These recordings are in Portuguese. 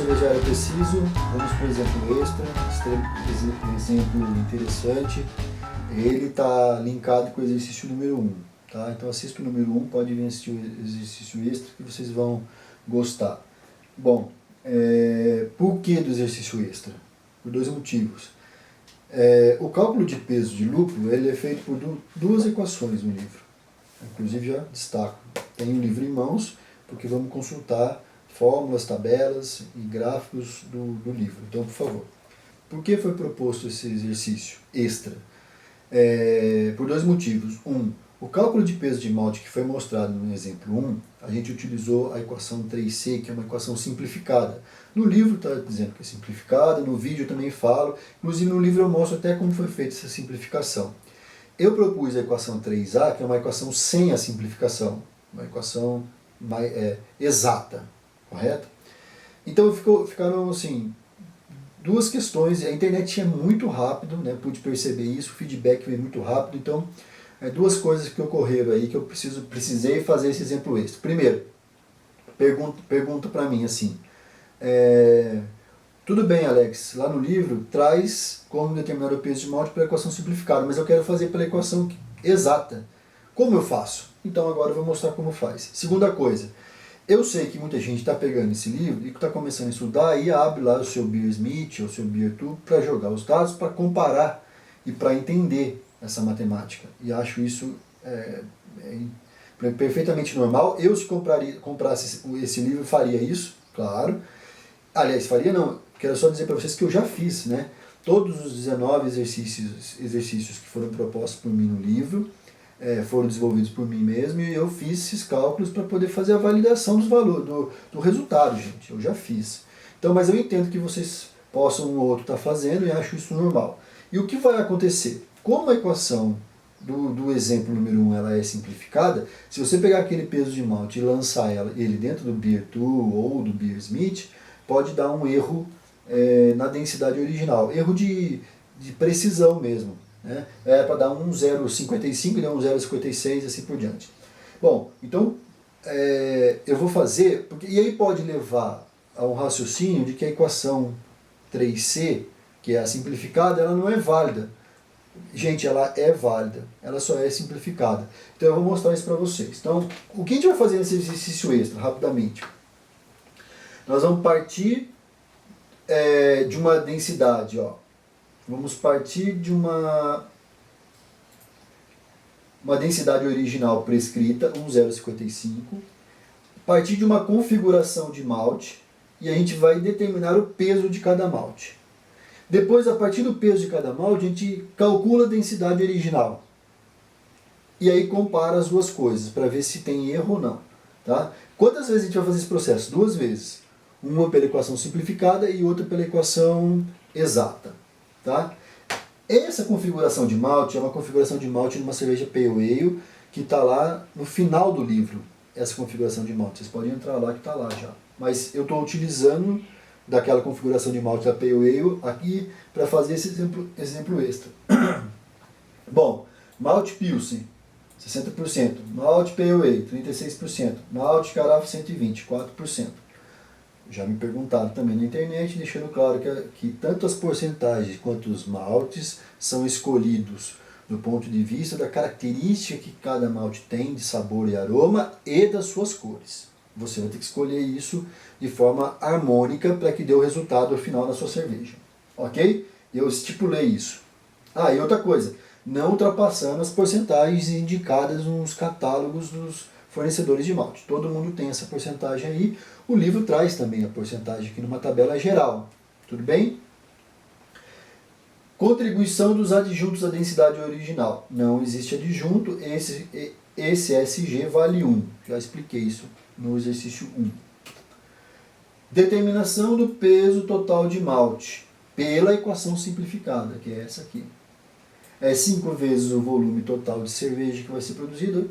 cervejário preciso, vamos para o exemplo extra, exemplo interessante. Ele está linkado com o exercício número 1. Tá? Então assista o número 1, pode vir assistir o exercício extra que vocês vão gostar. Bom, por que do exercício extra? Por dois motivos. O cálculo de peso de lúpulo ele é feito por duas equações no livro. Inclusive já destaco, tenho o livro em mãos, porque vamos consultar fórmulas, tabelas e gráficos do livro. Então, por favor. Por que foi proposto esse exercício extra? Por dois motivos. O cálculo de peso de malte que foi mostrado no exemplo 1, a gente utilizou a equação 3C, que é uma equação simplificada. No livro está dizendo que é simplificada, no vídeo eu também falo, inclusive no livro eu mostro até como foi feita essa simplificação. Eu propus a equação 3A, que é uma equação sem a simplificação, uma equação exata, correto? Então ficaram assim, duas questões. A internet é muito rápido, né? Pude perceber isso, o feedback veio muito rápido, então duas coisas que ocorreram aí que eu precisei fazer esse exemplo extra. Primeiro, pergunta para mim assim, tudo bem, Alex, lá no livro traz como determinar o peso de malte pela equação simplificada, mas eu quero fazer pela equação exata. Como eu faço? Então agora eu vou mostrar como faz. Segunda coisa, eu sei que muita gente está pegando esse livro e está começando a estudar e abre lá o seu Beersmith ou o seu Beertube para jogar os dados, para comparar e para entender essa matemática. E acho isso perfeitamente normal. Eu, se comprasse esse livro, faria isso, claro. Aliás, faria não. Quero só dizer para vocês que eu já fiz, né? Todos os 19 exercícios que foram propostos por mim no livro foram desenvolvidos por mim mesmo e eu fiz esses cálculos para poder fazer a validação dos valores, do resultado, gente. Eu já fiz. Então, mas eu entendo que vocês possam um ou outro estar fazendo e acho isso normal. E o que vai acontecer? Como a equação do exemplo número 1 ela é simplificada, se você pegar aquele peso de malte e lançar ele dentro do Beertube ou do Beersmith, pode dar um erro na densidade original. Erro de precisão mesmo. Né? Para dar um 0,55, deu um 0,56 assim por diante. Bom, então eu vou fazer, e aí pode levar a um raciocínio de que a equação 3C, que é a simplificada, ela não é válida. Gente, ela é válida, ela só é simplificada. Então eu vou mostrar isso para vocês. Então, o que a gente vai fazer nesse exercício extra, rapidamente? Nós vamos partir de uma densidade, ó. Vamos partir de uma densidade original prescrita, 1,055, partir de uma configuração de malte, e a gente vai determinar o peso de cada malte. Depois, a partir do peso de cada malte, a gente calcula a densidade original. E aí compara as duas coisas, para ver se tem erro ou não. Tá? Quantas vezes a gente vai fazer esse processo? 2 vezes. Uma pela equação simplificada e outra pela equação exata. Tá? Essa configuração de malte é uma configuração de malte numa cerveja Pale Ale, que está lá no final do livro, essa configuração de malte. Vocês podem entrar lá que está lá já. Mas eu estou utilizando daquela configuração de malte da Pale Ale aqui para fazer esse exemplo extra. Bom, malte Pilsen, 60%. Malte Pale Ale, 36%. Malte Carafa 120, 4%. Já me perguntaram também na internet, deixando claro que tanto as porcentagens quanto os maltes são escolhidos do ponto de vista da característica que cada malte tem de sabor e aroma e das suas cores. Você vai ter que escolher isso de forma harmônica para que dê o resultado final da sua cerveja. Ok? Eu estipulei isso. E outra coisa, não ultrapassando as porcentagens indicadas nos catálogos dos fornecedores de malte. Todo mundo tem essa porcentagem aí. O livro traz também a porcentagem aqui numa tabela geral. Tudo bem? Contribuição dos adjuntos à densidade original. Não existe adjunto, esse SG vale 1. Já expliquei isso no exercício 1. Determinação do peso total de malte pela equação simplificada, que é essa aqui. 5 vezes o volume total de cerveja que vai ser produzido,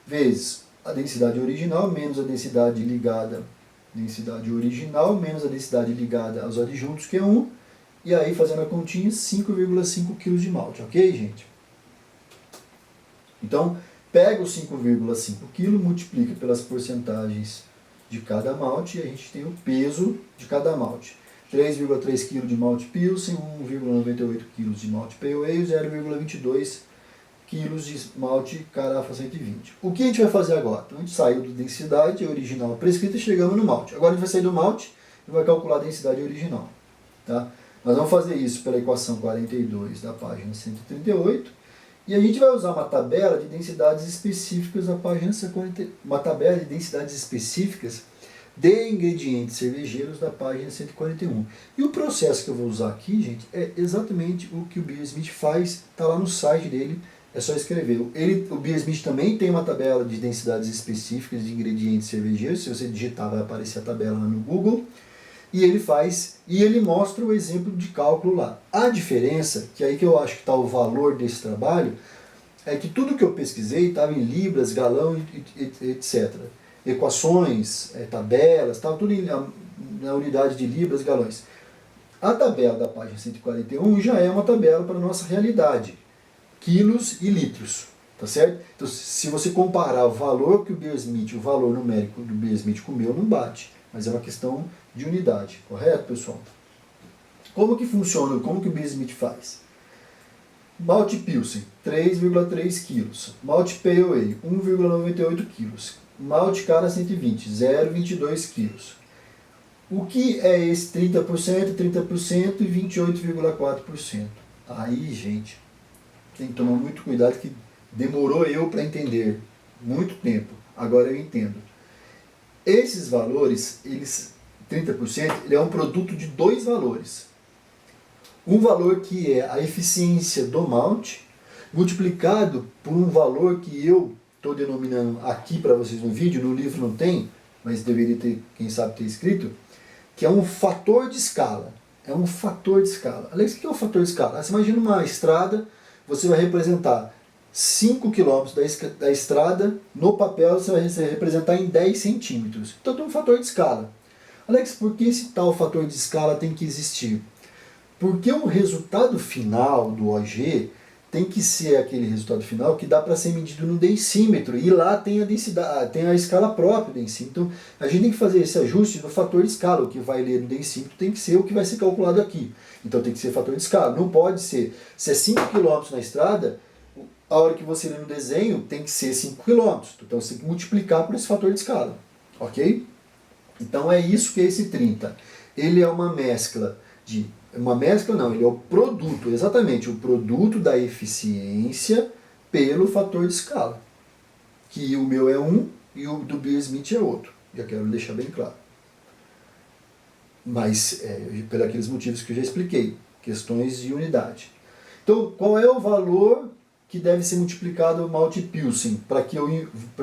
vezes a densidade original, menos a densidade ligada, densidade original, menos a densidade ligada aos adjuntos, que é 1, e aí fazendo a continha, 5,5 kg de malte, ok, gente? Então, pega os 5,5 kg, multiplica pelas porcentagens de cada malte e a gente tem o peso de cada malte. 3,3 kg de malte Pilsen, 1,98 kg de malte Pale Ale, 0,22 kg de malte Carafa 120. O que a gente vai fazer agora? Então a gente saiu da densidade original prescrita e chegamos no malte. Agora a gente vai sair do malte e vai calcular a densidade original. Tá? Nós vamos fazer isso pela equação 42 da página 138 e a gente vai usar uma tabela de densidades específicas da página 140, uma tabela de densidades específicas de ingredientes cervejeiros da página 141. E o processo que eu vou usar aqui, gente, é exatamente o que o Beersmith faz, está lá no site dele, é só escrever. O Beersmith também tem uma tabela de densidades específicas de ingredientes cervejeiros, se você digitar vai aparecer a tabela lá no Google, e ele mostra o exemplo de cálculo lá. A diferença, que é aí que eu acho que está o valor desse trabalho, é que tudo que eu pesquisei estava em libras, galão, etc. Equações, tabelas, estava tudo na unidade de libras, galões. A tabela da página 141 já é uma tabela para a nossa realidade, quilos e litros, tá certo? Então, se você comparar o valor que o Beersmith, o valor numérico do Beersmith com o meu, não bate, mas é uma questão de unidade, correto, pessoal? Como que funciona, como que o Beersmith faz? Malte Pilsen, 3,3 kg. Malte Pale Ale, 1,98 kg. Malte Cara 120, 0,22 kg. O que é esse 30%, 30% e 28,4%? Aí, gente, tem que tomar muito cuidado que demorou eu para entender muito tempo. Agora eu entendo. Esses valores, 30%, ele é um produto de dois valores. Um valor que é a eficiência do malte, multiplicado por um valor que eu estou denominando aqui para vocês no vídeo, no livro não tem, mas deveria ter, quem sabe, ter escrito, que é um fator de escala. É um fator de escala. Alex, o que é um fator de escala? Você imagina uma estrada, você vai representar 5 km da estrada, no papel você vai representar em 10 centímetros. Então tem um fator de escala. Alex, por que esse tal fator de escala tem que existir? Porque o resultado final do OG tem que ser aquele resultado final que dá para ser medido no densímetro. E lá tem a densidade, tem a escala própria do densímetro. Então a gente tem que fazer esse ajuste no fator de escala. O que vai ler no densímetro tem que ser o que vai ser calculado aqui. Então tem que ser fator de escala. Não pode ser, se é 5 km na estrada, a hora que você lê no desenho tem que ser 5 km. Então você tem que multiplicar por esse fator de escala. Ok? Então é isso que é esse 30. Ele é uma mescla de... Uma mescla não, ele é o produto, exatamente, o produto da eficiência pelo fator de escala. Que o meu é 1 e o do Beersmith é outro. Já quero deixar bem claro. Mas, por aqueles motivos que eu já expliquei, questões de unidade. Então, qual é o valor que deve ser multiplicado o malte Pilsen, para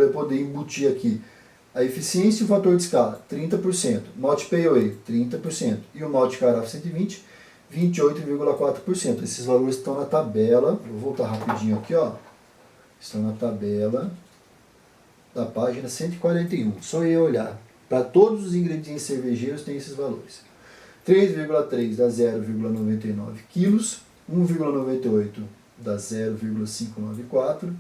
eu poder embutir aqui? A eficiência e o fator de escala, 30%. Malte Pale Ale, 30%. E o malte Carafa 120, 28,4%. Esses valores estão na tabela. Vou voltar rapidinho aqui, ó. Estão na tabela da página 141. Só eu olhar. Para todos os ingredientes cervejeiros tem esses valores. 3,3 dá 0,99 kg, 1,98 dá 0,594,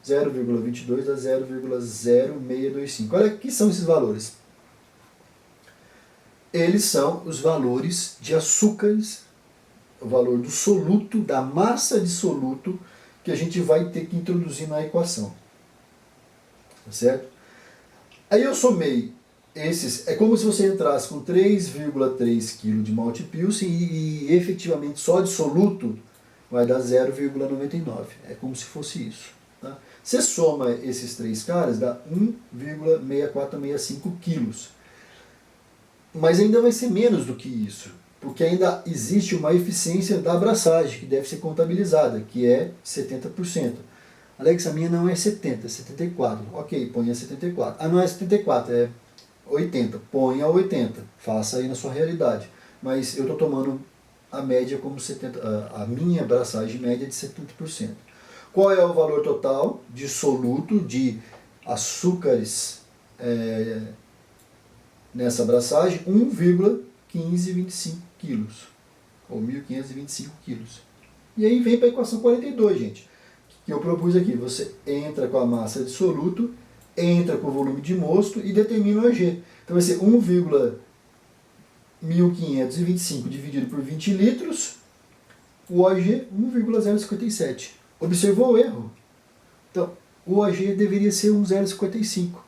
0,22 dá 0,0625. Olha, o que são esses valores? Eles são os valores de açúcares, o valor do soluto, da massa de soluto que a gente vai ter que introduzir na equação. Tá certo? Aí eu somei esses, é como se você entrasse com 3,3 kg de malte Pilsen e efetivamente só de soluto vai dar 0,99. É como se fosse isso. Tá? Você soma esses três caras, dá 1,6465 quilos. Mas ainda vai ser menos do que isso, porque ainda existe uma eficiência da abraçagem que deve ser contabilizada, que é 70%. Alex, a minha não é 70, é 74. Ok, põe a 74. Ah, não é 74, é 80. Põe a 80. Faça aí na sua realidade. Mas eu estou tomando a média como 70%, a minha abraçagem média de 70%. Qual é o valor total de soluto de açúcares nessa abraçagem? 1,1525 quilos, ou 1.525 quilos. E aí vem para a equação 42, gente, que eu propus aqui. Você entra com a massa de soluto, entra com o volume de mosto e determina o AG. Então vai ser 1,1525 dividido por 20 litros, o OG 1,057. Observou o erro? Então, o OG deveria ser 1,055.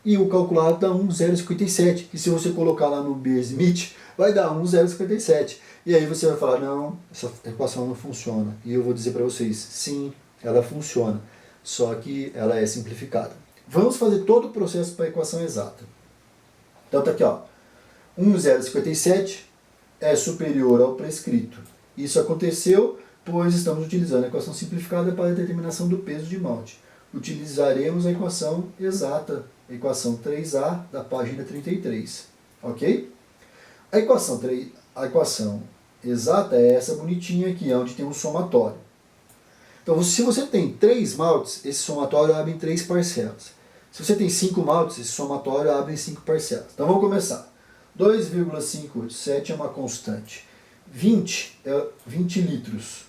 E o calculado dá 1,057. E se você colocar lá no Beer-Smith, vai dar 1,057. E aí você vai falar, não, essa equação não funciona. E eu vou dizer para vocês, sim, ela funciona. Só que ela é simplificada. Vamos fazer todo o processo para a equação exata. Então tá aqui, ó. 1,057 é superior ao prescrito. Isso aconteceu, pois estamos utilizando a equação simplificada para a determinação do peso de malte. Utilizaremos a equação exata, a equação 3A da página 33. Ok? A equação exata é essa bonitinha aqui, onde tem um somatório. Então, se você tem 3 maltes, esse somatório abre em 3 parcelas. Se você tem 5 maltes, esse somatório abre em 5 parcelas. Então, vamos começar. 2,587 é uma constante. 20 é 20 litros.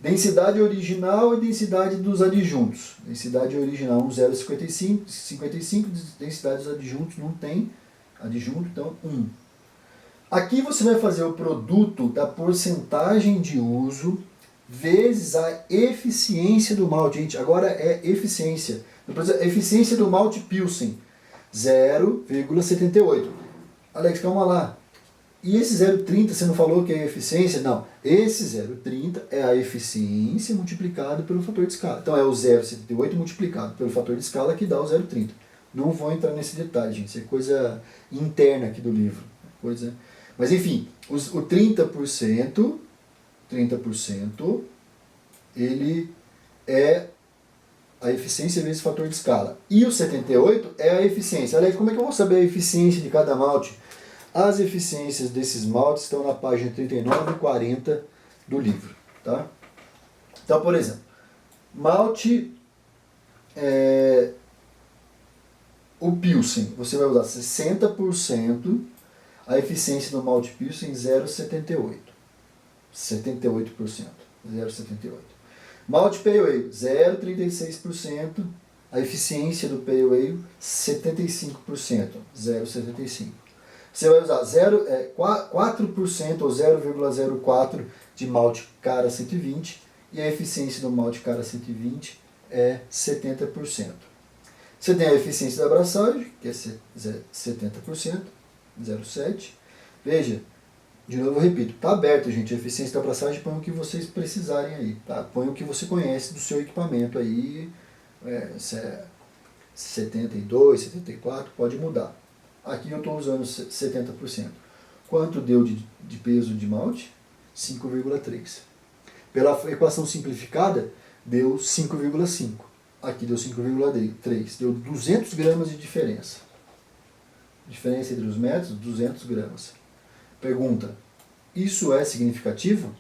Densidade original e densidade dos adjuntos. Densidade original 1,055, densidade dos adjuntos não tem adjunto, então 1. Aqui você vai fazer o produto da porcentagem de uso vezes a eficiência do malte. Gente, agora é eficiência. A eficiência do malte Pilsen, 0,78. Alex, calma lá. E esse 0,30, você não falou que é eficiência? Não. Esse 0,30 é a eficiência multiplicado pelo fator de escala. Então é o 0,78 multiplicado pelo fator de escala que dá o 0,30. Não vou entrar nesse detalhe, gente. Isso é coisa interna aqui do livro. Mas enfim, o 30%, ele é a eficiência vezes o fator de escala. E o 78 é a eficiência. Alex, como é que eu vou saber a eficiência de cada malte? As eficiências desses maltes estão na página 39 e 40 do livro. Tá? Então, por exemplo, malte, o Pilsen, você vai usar 60%, a eficiência do malte Pilsen 0,78. 78%. 0,78. Malte Pale Ale, 0,36%, a eficiência do Pale Ale 75%, 0,75%. Você vai usar 4% ou 0,04% de malte Cara 120 e a eficiência do malte Cara 120 é 70%. Você tem a eficiência da abraçagem, que é 70%, 0,7%. Veja, de novo eu repito, está aberto, gente, a eficiência da abraçagem, põe o que vocês precisarem aí, tá? Põe o que você conhece do seu equipamento aí, se é 72, 74, pode mudar. Aqui eu estou usando 70%. Quanto deu de peso de malte? 5,3. Pela equação simplificada, deu 5,5. Aqui deu 5,3. Deu 200 gramas de diferença. Diferença entre os métodos, 200 gramas. Pergunta, isso é significativo?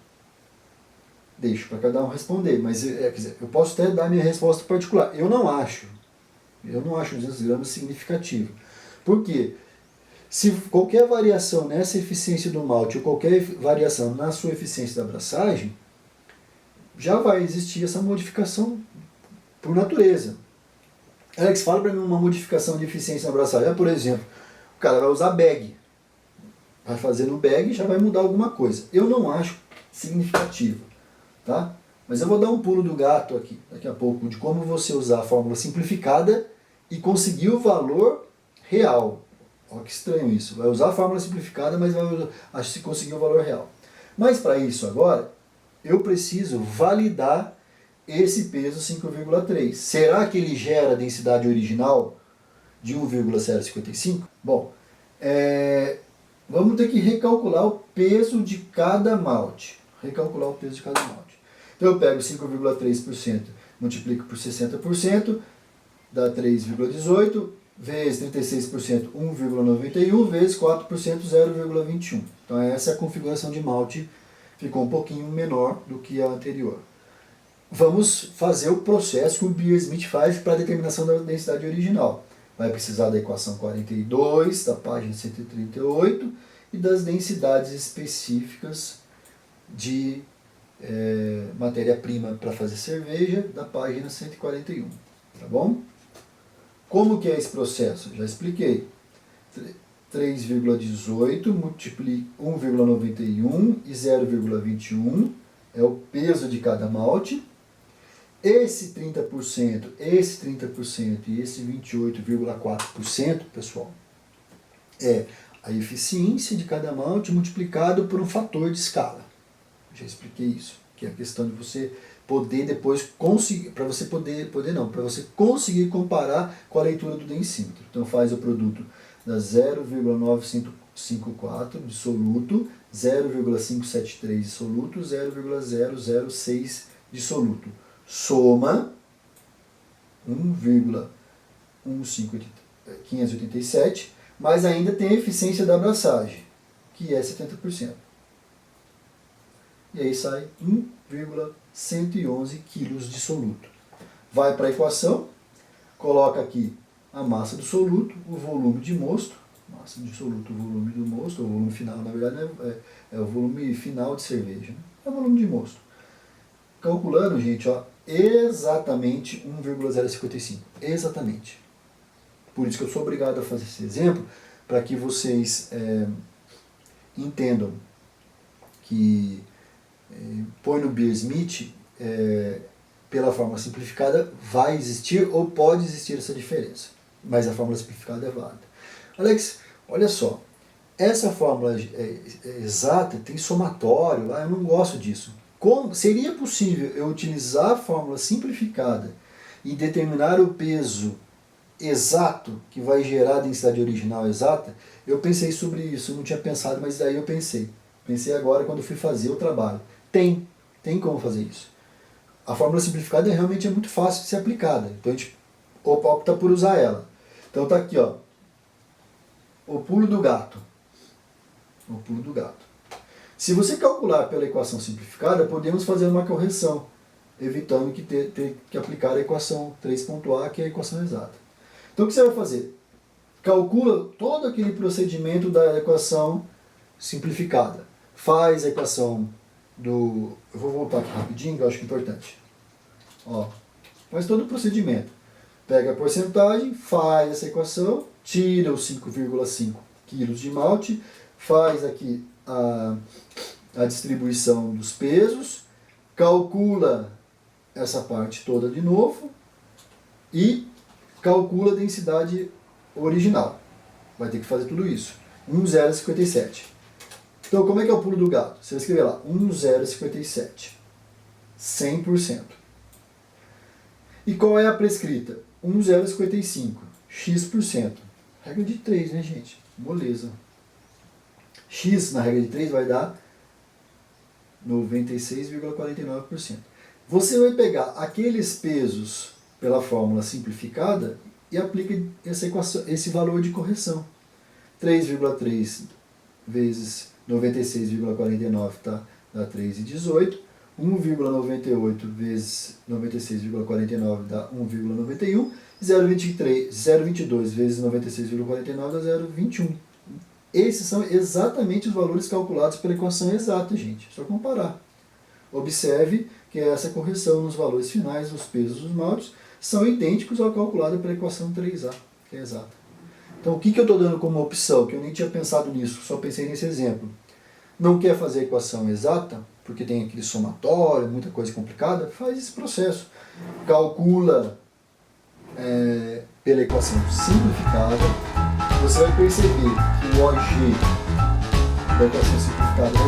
Deixo para cada um responder, mas quer dizer, eu posso até dar minha resposta particular. Eu não acho 200 gramas significativo. Por quê? Se qualquer variação nessa eficiência do malte ou qualquer variação na sua eficiência da abraçagem, já vai existir essa modificação por natureza. Alex, fala para mim uma modificação de eficiência na abraçagem. Por exemplo, o cara vai usar bag. Vai fazer no bag e já vai mudar alguma coisa. Eu não acho significativo. Tá? Mas eu vou dar um pulo do gato aqui, daqui a pouco, de como você usar a fórmula simplificada e conseguir o valor real. Olha que estranho isso. Vai usar a fórmula simplificada, mas vai conseguir o valor real. Mas para isso agora, eu preciso validar esse peso 5,3. Será que ele gera a densidade original de 1,055? Bom, vamos ter que recalcular o peso de cada malte. Então eu pego 5,3%, multiplico por 60%, dá 3,18, vezes 36%, 1,91, vezes 4%, 0,21. Então essa é a configuração de malte, ficou um pouquinho menor do que a anterior. Vamos fazer o processo que o Beer-Smith faz para a determinação da densidade original. Vai precisar da equação 42, da página 138, e das densidades específicas de matéria-prima para fazer cerveja, da página 141. Tá bom? Como que é esse processo? Já expliquei. 3,18 multiplica 1,91 e 0,21 é o peso de cada malte. Esse 30% e esse 28,4%, pessoal, é a eficiência de cada malte multiplicado por um fator de escala. Já expliquei isso, que é a questão de você poder depois conseguir, para você conseguir comparar com a leitura do densímetro. Então faz o produto da 0,954 de soluto, 0,573 de soluto, 0,006 de soluto. Soma 1,587, mas ainda tem a eficiência da abraçagem, que é 70%. E aí sai 1,111 kg de soluto. Vai para a equação, coloca aqui a massa do soluto, o volume de mosto, massa de soluto, o volume do mosto, o volume final, na verdade é o volume final de cerveja, né? É o volume de mosto. Calculando, gente, ó, exatamente 1,055. Exatamente. Por isso que eu sou obrigado a fazer esse exemplo, para que vocês entendam que põe no Beer-Smith, pela fórmula simplificada, vai existir ou pode existir essa diferença. Mas a fórmula simplificada é válida. Alex, olha só, essa fórmula exata tem somatório lá, eu não gosto disso. Seria possível eu utilizar a fórmula simplificada e determinar o peso exato que vai gerar a densidade original exata? Eu pensei sobre isso, eu não tinha pensado, mas daí eu pensei. Pensei agora quando fui fazer o trabalho. Tem como fazer isso. A fórmula simplificada realmente é muito fácil de ser aplicada, então a gente opta por usar ela. Então tá aqui, ó, o pulo do gato. O pulo do gato. Se você calcular pela equação simplificada, podemos fazer uma correção, evitando que ter que aplicar a equação 3.a, que é a equação exata. Então o que você vai fazer? Calcula todo aquele procedimento da equação simplificada. Faz a equação do... Eu vou voltar aqui rapidinho, que eu acho que é importante. Ó, faz todo o procedimento. Pega a porcentagem, faz essa equação, tira os 5,5 kg de malte, faz aqui a distribuição dos pesos, calcula essa parte toda de novo e calcula a densidade original. Vai ter que fazer tudo isso. 1,057. Então, como é que é o pulo do gato? Você vai escrever lá, 1,057. 100%. E qual é a prescrita? 1,055. X%. Regra de 3, né, gente? Moleza. X na regra de 3 vai dar 96,49%. Você vai pegar aqueles pesos pela fórmula simplificada e aplica essa equação, esse valor de correção. 3,3 vezes 96,49 dá 3,18. 1,98 vezes 96,49 dá 1,91. 0,22 vezes 96,49 dá 0,21. Esses são exatamente os valores calculados pela equação exata, gente. É só comparar. Observe que essa correção nos valores finais dos pesos dos maltes são idênticos ao calculado pela equação 3A, que é exata. Então, o que eu estou dando como opção? Que eu nem tinha pensado nisso, só pensei nesse exemplo. Não quer fazer a equação exata, porque tem aquele somatório, muita coisa complicada? Faz esse processo. Calcula pela equação simplificada. Você vai perceber que o OG da equação simplificada é